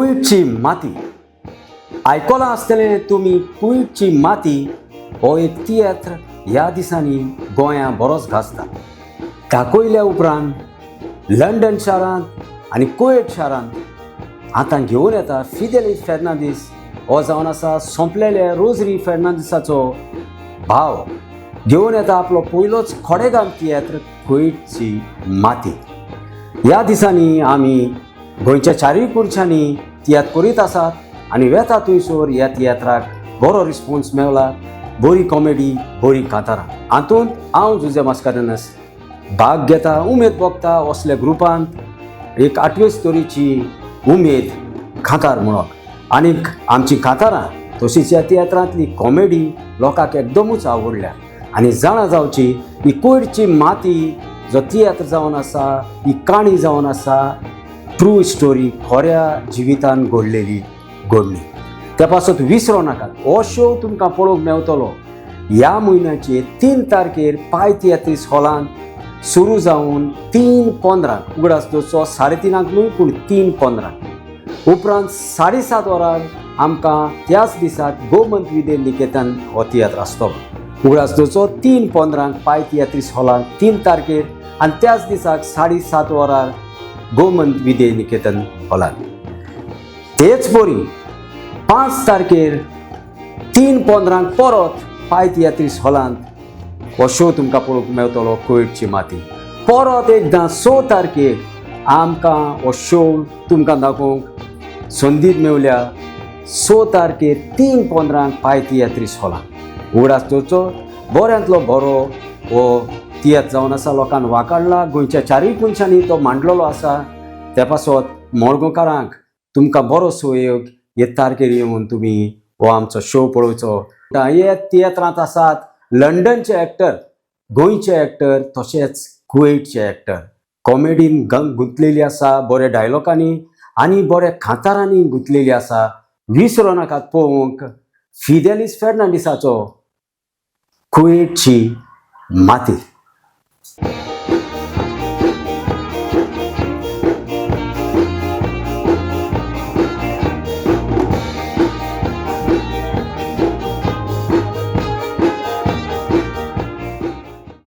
कुवेटची माती आयकलां आसतलें तुमी. कुवेटची माती हो एक तियात्र ह्या दिसांनी गोंयां बरोच गाजता. दाखयल्या उपरांत लंडन शारांत आनी कुवेट शारांत आतां घेवन येता फिदेलिस फेर्नांदीस हो जावन आसा सोंपलेल्या रोझरी फेर्नांदिसाचो भाव. घेवन येता आपलो पयलोच खोडेगाम तियात्र कुवेटची माती. ह्या दिसांनी आमी गोंयच्या चारूय कुर्च्यांनी तियात्र करीत आसात आनी वेता थंयसर ह्या तियात्राक बरो रिस्पॉन्स मेवला. बरी कॉमेडी, बरी कांतारां. हातूंत हांव जुजे मास्कारेनस भाग घेता. उमेद भोगता असल्या ग्रुपांत एक 8वे स्टोरीची उमेद कांतार म्हणून. आनीक आमची कांतारां तशीच ह्या तियात्रांतली कॉमेडी लोकांक एकदमूच आवडल्या. आनी जाणा जावची ही कुवेटची माती जो तियात्र जावन आसा, ही काणी जावन आसा ट्रू स्टोरी, खऱ्या जिवितान घडलेली घडणी. त्या पासत विसरो नाकात. हो शो तुमकां पळोवंक मेवतलो ह्या म्हयन्याचे 3 तारखेर पाय तियात्रीस हॉलांत सुरू जावन 3:15 उगडास दोचो 3:30 न्हय पूण 3:15 उपरांत 7:30 वरार आमकां त्याच दिसाक गोमंत विद्या निकेतन हो तियात्र आसतलो. उगडास दोचो 3:15 पाय तियात्रीस हॉलांत 3 तारखेर आनी त्याच दिसाक 7:30 वरार गोमंत विद्या निकेतन हॉलांत. तेच बरी 5 तारखेर 3:15 परत पाय तियात्रीस हॉलांत हो शो तुमकां पळोवंक मेवतलो कुवेटची माती. परत एकदां 6 तारखेर आमकां हो शो तुमकां दाखोवंक संदी मेवल्या. 6 तारखेर 3:15 पाय तियात्रीस हॉलांत. उगडास दोचो बऱ्यांतलो बरो हो तियात्र जावन आसा. लोकांक वाखाणला. गोंयच्या चारूय कोनशांनी तो मांडलेलो आसा. त्या पासत मडगांवकारांक तुमकां बरो सहयोग हे तारखेर येवन तुमी हो आमचो शो पळोवचो. हे तियात्रांत आसात लंडनचे एक्टर, गोंयचे एक्टर तशेंच कुवेटचे एक्टर. कॉमेडीन गुंतलेली आसा, बऱ्या डायलॉगांनी आनी बऱ्या कांतारांनी गुंतलेली आसा. विसरो नाकात पळोवंक फिदेलिस फेर्नांदिसाचो कुवेटची माती.